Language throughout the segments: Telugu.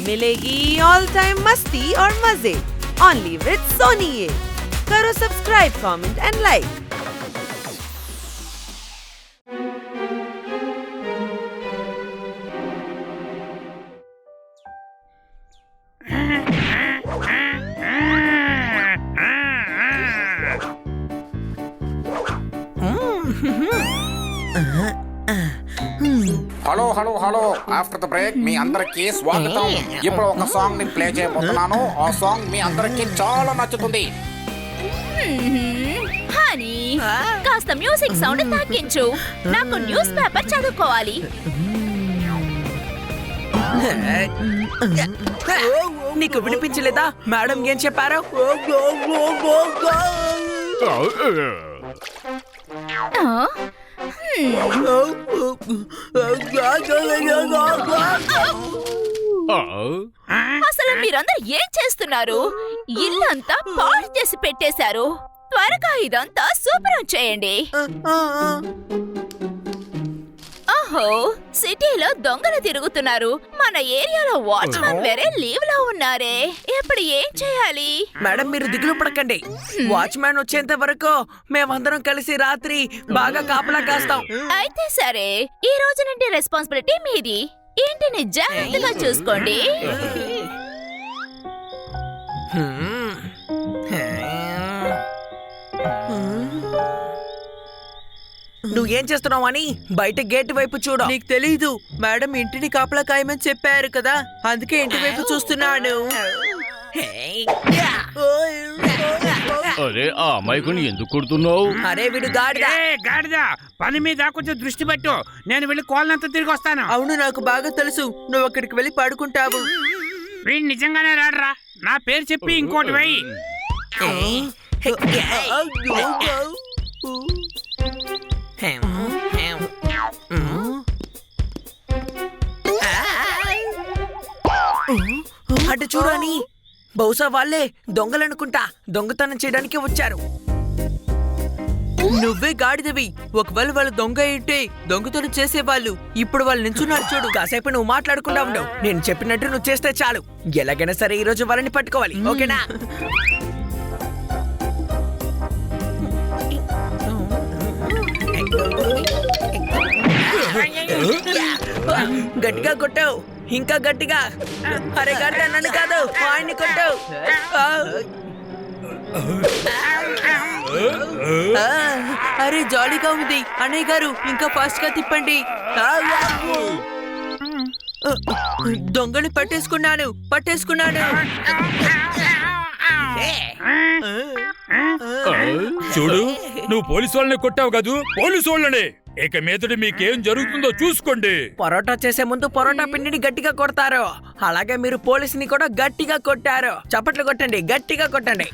मिलेगी ऑल टाइम मस्ती और मजे ओनली विद सोनी ये। करो subscribe, comment and like. Hello hello hello after the break మీ అందరికి స్వాగతం. ఇప్పుడు ఒక సాంగ్ ని ప్లే చేయబోతున్నాను. ఆ సాంగ్ మీ అందరికి చాలా నచ్చుతుంది. హనీ, కాస్త మ్యూజిక్ సౌండ్ తగ్గించు. నాకు న్యూస్ పేపర్ చదువుకోవాలి. నీకు వినిపించలేదా మేడం ఏం చెప్పారో? అసలు మీరందరూ ఏం చేస్తున్నారు? ఇల్లంతా పాడు చేసి పెట్టేశారు. త్వరగా ఇదంతా శుభ్రం చేయండి. ఓహో, సిటీలో దొంగలు తిరుగుతున్నారు. మన ఏరియాలో వాచ్మెన్ వేరే లీవ్ లో ఉన్నారే. ఇప్పుడు ఏం చేయాలి? మేడం మీరు దిగులు పడకండి. వాచ్మ్యాన్ వచ్చేంత వరకు మేమందరం కలిసి రాత్రి బాగా కాపలా కాస్తాం. అయితే సరే, ఈ రోజు నుండి రెస్పాన్సిబిలిటీ మీది. ఇంటిని జాగ్రత్తగా చూసుకోండి. నువ్వేం చేస్తున్నావు అని బయట గేట్ వైపు చూడు. నీకు తెలీదు మేడం ఇంటిని కాపలా కాయమని చెప్పారు కదా, అందుకే ఇంటి వైపు చూస్తున్నాను. అరే ఆ అమ్మాయికుని ఎందుకు కొడుతున్నావు? అరే వీడు గాడిద, పని మీద కొంచెం దృష్టి పెట్టు. నేను వెళ్ళి కోళ్ళంతా తిరిగి వస్తాను. అవును, నాకు బాగా తెలుసు నువ్వు అక్కడికి వెళ్ళి పడుకుంటావు. వీడు నిజంగానే రాడరా. నా పేరు చెప్పి ఇంకోటి వెయ్యి. అటు చూడు అని. బహుశా వాళ్ళే దొంగలనుకుంటా. దొంగతనం చేయడానికి వచ్చారు. నువ్వే గాడిదవి. ఒకవేళ వాళ్ళు దొంగ అయితే దొంగతనం చేసేవాళ్ళు. ఇప్పుడు వాళ్ళు నించున్నారు చూడు. కాసేపు నువ్వు మాట్లాడకుండా ఉండవు. నేను చెప్పినట్టు నువ్వు చేస్తే చాలు. ఎలాగైనా సరే ఈ రోజు వాళ్ళని పట్టుకోవాలి, ఓకేనా? గట్టిగా కొట్టావు, ఇంకా గట్టిగా. అరే గంట నన్ను కాదు, ఆయన్ని కొట్టావు. అరే జాలీగా ఉంది. అన్నయ్య గారు ఇంకా ఫాస్ట్ గా తిప్పండి. దొంగని పట్టేసుకున్నాను. చూడు, నువ్వు పోలీసు వాళ్ళని కొట్టావు కదూ, పోలీసు వాళ్ళని. ఇక మీదట మీకేం జరుగుతుందో చూసుకోండి. పరోటా చేసే ముందు పరోటా పిండిని గట్టిగా కొడతారు. అలాగే మీరు పోలీసుని కూడా గట్టిగా కొట్టారు. చప్పట్లు కొట్టండి, గట్టిగా కొట్టండి.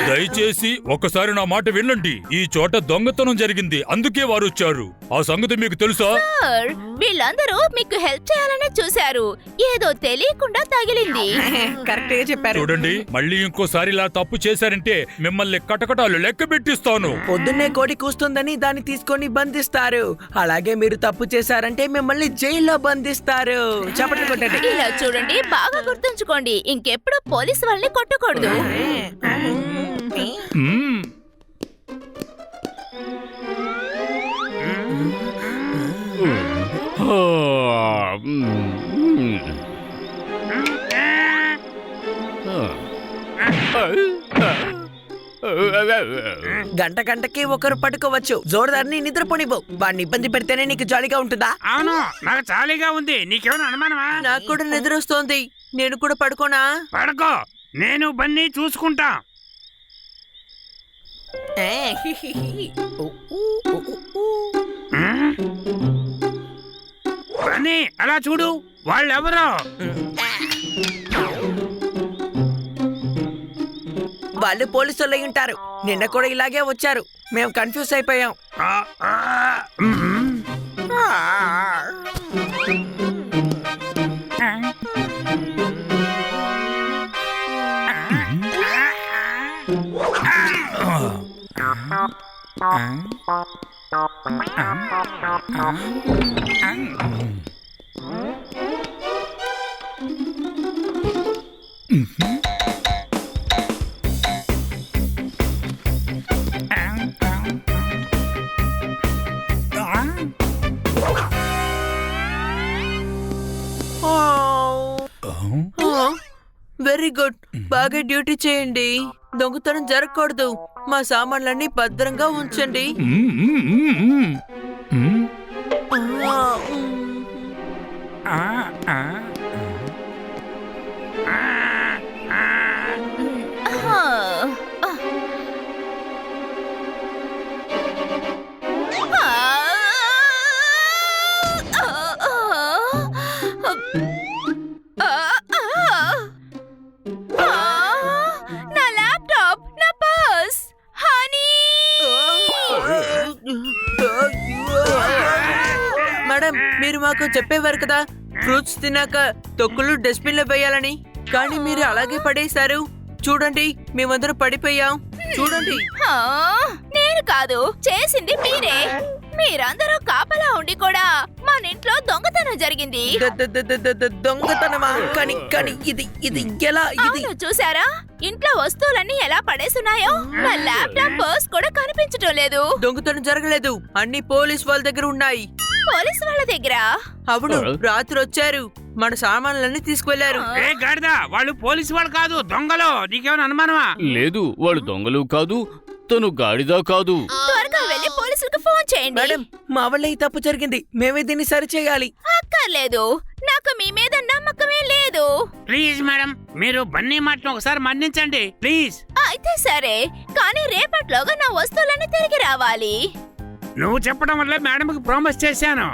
దయచేసి ఒకసారి నా మాట వినండి. ఈ చోట దొంగతనం జరిగింది, అందుకే వారు వచ్చారు. ఆ సంగతి మీకు తెలుసా? సార్, వీళ్ళందరూ మీకు హెల్ప్ చేయాలనే చూశారు. ఏదో తెలియకుండా తగిలింది. కరెక్ట్ గా చెప్పారు. చూడండి, మళ్ళీ ఇంకోసారి ఇలా తప్పు చేశారంటే మిమ్మల్ని కటకటాలు లెక్క పెట్టిస్తాను. పొద్దున్నే కోడి కూస్తుందని దాన్ని తీసుకొని బంధిస్తారు. అలాగే మీరు తప్పు చేశారంటే మిమ్మల్ని జైల్లో బంధిస్తారు. చప్పట్లు కొట్టండి. ఇలా చూడండి, బాగా గుర్తుంచుకోండి. ఇంకెప్పుడు పోలీసు వాళ్ళని కొట్టకూడదు. గంటకి ఒకరు పడుకోవచ్చు. జోరుదారిని నిద్రపోనివ్వు. వాడిని ఇబ్బంది పెడితేనే నీకు జాలీగా ఉంటుందా? అవును, నాకు చాలీగా ఉంది. నీకేమైనా అనుమానమా? నాకు కూడా నిద్ర వస్తోంది. నేను కూడా పడుకోనా? పడుకో, నేను బన్నీ చూసుకుంటా. బన్నీ అలా చూడు, వాళ్ళెవరో. వాళ్ళు పోలీసులు అయి ఉంటారు. నిన్న కూడా ఇలాగే వచ్చారు. మేము కన్ఫ్యూజ్ అయిపోయాం. వెరీ గుడ్, బాగా డ్యూటీ చేయండి. దొంగతనం జరగకూడదు. మా సామాన్లన్నీ భద్రంగా ఉంచండి. నా ల్యాప్టాప్, నా పర్స్, హనీ. మేడం, మీరు మాకు చెప్పేవారు కదా ఫ్రూట్స్ తిన్నాక తొక్కులు డస్ట్బిన్ లో వేయాలని. కానీ మీరు అలాగే పడేశారు. చూడండి, మేమందరం పడిపోయాం. చూడండి. నేను కాదు, చేసింది మీరే. మీరందరూ కాపలా ఉండి కూడా మన ఇంట్లో దొంగతనం జరిగింది. దొంగతనమా? కానీ కానీ ఇది ఇది ఎలా? ఇది అవును, చూసారా ఇంట్లో వస్తువులన్నీ ఎలా పడేస్తున్నాయో? నా ల్యాప్టాప్, పర్స్ కూడా కనిపించడం లేదు. దొంగతనం జరగలేదు. అన్ని పోలీస్ వాళ్ళ దగ్గర ఉన్నాయి. పోలీసు వాళ్ళ దగ్గర? అవును, రాత్రి వచ్చారు, మన సామాన్లన్నీ తీసుకువెళ్లారు. ఏ గాడిద, వాళ్ళు పోలీసు వాళ్ళు కాదు, దొంగలు. నీకేమైనా అనుమానమా? లేదు, వాళ్ళు దొంగలు కాదు, తను గాడిదా కాదు. త్వరగా వెళ్ళి పోలీసులకు ఫోన్ చేయండి. మేడం, మా వల్ల ఈ తప్పు జరిగింది. మేమే దీన్ని సరి చేయాలి. అక్కర్లేదు, నాకు మీ మీద నమ్మకమే లేదు. ప్లీజ్ మేడం, మీరు బన్నీ మాటను ఒకసారి మన్నించండి ప్లీజ్. అయితే సరే, కానీ రేపట్లోగా నా వస్తువులన్నీ తిరిగి రావాలి. నువ్వు చెప్పడం వల్ల మేడంకి ప్రామిస్ చేశాను.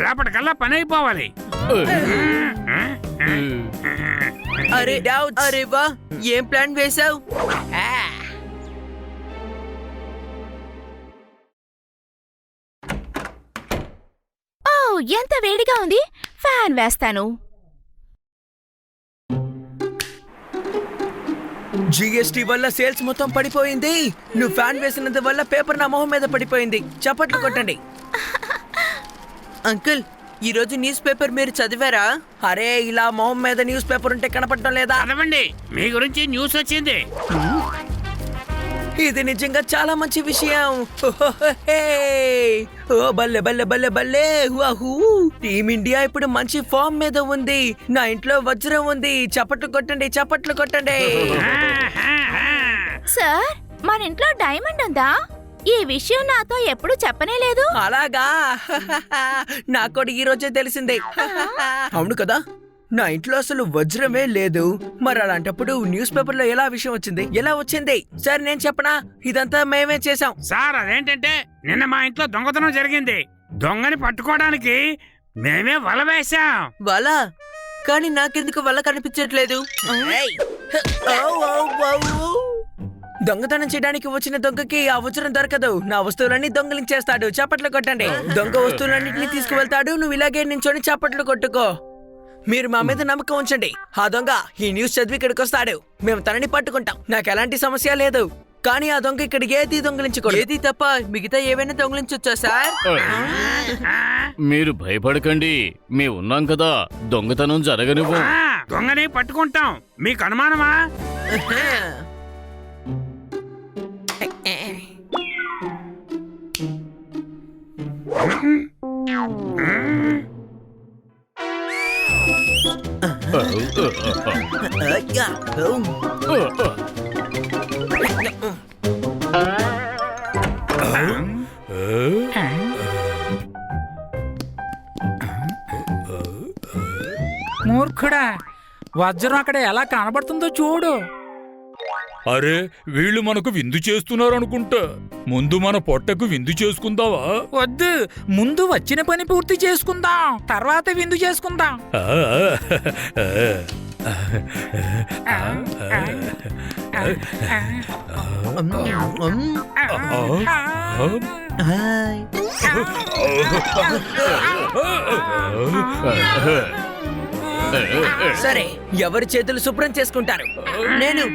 రేపటికల్లా పని అయిపోవాలి. అరే అరే వా, ఏం ప్లాన్ వేశావు? ఓ, ఎంత వేడిగా ఉంది. ఫ్యాన్ వేస్తాను. జిఎస్టీ వల్ల సేల్స్ మొత్తం పడిపోయింది. నువ్వు ఫ్యాన్ వేసినందు వల్ల పేపర్ నా మొహం మీద పడిపోయింది. చప్పట్లు కొట్టండి. అంకుల్, ఈ రోజు న్యూస్ పేపర్ మీరు చదివారా? అరే, ఇలా మొహం మీద న్యూస్ పేపర్ ఉంటే కనపడటం లేదా? చదవండి, మీ గురించి న్యూస్ వచ్చింది. ఇది నిజంగా చాలా మంచి విషయం. ఓ బల్లె బల్లె బల్లె బల్లె. వాహూ, టీమిండియా ఇప్పుడు మంచి ఫామ్ మీద ఉంది. నా ఇంట్లో వజ్రం ఉంది. చప్పట్లు కొట్టండి, చప్పట్లు కొట్టండి. సార్, మన ఇంట్లో డైమండ్ ఉందా? ఈ విషయం నాతో ఎప్పుడు చెప్పనే లేదు. అలాగా? నాకు కూడా ఈ రోజే తెలిసిందే. అవును కదా, నా ఇంట్లో అసలు వజ్రమే లేదు. మరి అలాంటప్పుడు న్యూస్ పేపర్ లో ఎలా విషయం వచ్చింది? ఎలా వచ్చింది? సరే, నేను చెప్పనా, ఇదంతా మేమే చేసాం. సార్, అదేంటంటే నిన్న మా ఇంట్లో దొంగతనం జరిగింది. దొంగని పట్టుకోవడానికి మేమే వల వేశాం. వల? కానీ నాకెందుకు వల కనిపించట్లేదు? దొంగతనం చేయడానికి వచ్చిన దొంగకి ఆ వజ్రం దొరకదు. నా వస్తువులన్నీ దొంగలించేస్తాడు. చప్పట్లు కొట్టండి. దొంగ వస్తువులన్నింటినీ తీసుకువెళ్తాడు. నువ్వు ఇలాగే నించొని చప్పట్లు కొట్టుకో. మీరు మా మీద నమ్మకం ఉంచండి. ఆ దొంగ ఈ న్యూస్ చదివి ఇక్కడికి వస్తాడు. మేము తనని పట్టుకుంటాం. నాకు ఎలాంటి సమస్య లేదు. కానీ ఆ దొంగ ఇక్కడ ఏది దొంగలించుకోడు. ఏది తప్ప మిగతా ఏవైనా దొంగలించొచ్చా సార్? మీరు భయపడకండి, మేము ఉన్నాం కదా, దొంగతనం జరగనివ్వం. దొంగని పట్టుకుంటాం. మీకు అనుమానమా? మూర్ఖుడా, వజ్రం అక్కడ ఎలా కనబడుతుందో చూడు. అరే, వీళ్ళు మనకు విందు చేస్తున్నారు అనుకుంటా. ముందు మన పొట్టకు విందు చేసుకుందావా? వద్దు, ముందు వచ్చిన పని పూర్తి చేసుకుందాం, తర్వాత విందు చేసుకుందాం. సరే, ఎవరి చేతులు శుభ్రం చేసుకుంటారు? నేను.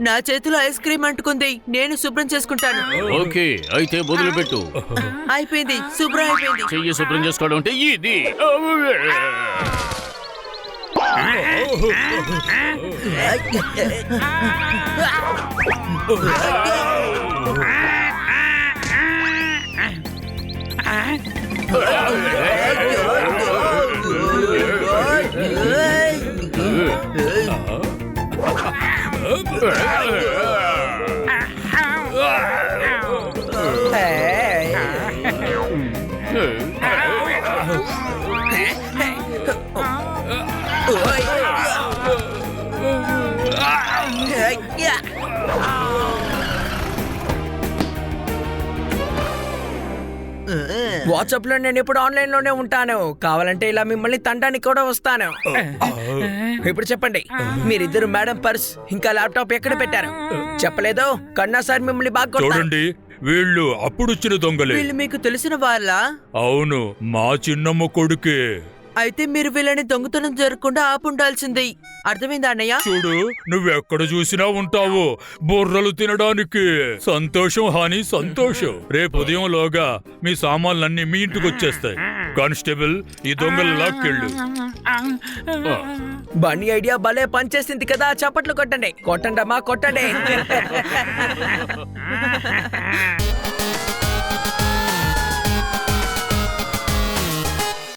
నా చేతిలో ఐస్ క్రీమ్ అంటుకుంది. నేను శుభ్రం చేసుకుంటాను. ఓకే, అయితే మొదలుపెట్టు. అయిపోయింది, శుభ్రం అయిపోయింది. చెయ్యి శుభ్రం చేసుకోవడం అంటే ఇది. వాట్సాప్ లో నేను ఇప్పుడు ఆన్లైన్ లోనే ఉంటాను. కావాలంటే ఇలా మిమ్మల్ని తండానికి కూడా వస్తాను. ఇప్పుడు చెప్పండి, మీరిద్దరు మేడం పర్స్ ఇంకా ల్యాప్టాప్ ఎక్కడ పెట్టారు? చెప్పలేదు. కన్నా సార్ మిమ్మల్ని బాగా కొడతారు. చూడండి, వీళ్ళు అప్పుడొచ్చిన దొంగలే. వీళ్ళు మీకు తెలిసిన వాళ్ళ? అవును, మా చిన్నమ్మ కొడుకే. అయితే మీరు వీళ్ళని దొంగతనం జరగకుండా ఆపుండాల్సింది. అర్థమైందా అన్నయ్య? చూడు, నువ్వెక్కడ చూసినా ఉంటావు బుర్రలు తినడానికి. సంతోషం హాని, సంతోషం. రేపు ఉదయంలోగా మీ సామాన్లన్నీ మీ ఇంటికి వచ్చేస్తాయి. కానిస్టేబుల్, ఈ దొంగలు లాక్కెళ్ళు. బన్నీ ఐడియా భలే పనిచేసింది కదా. చప్పట్లు కొట్టండి, కొట్టండమ్మా, కొట్టండి.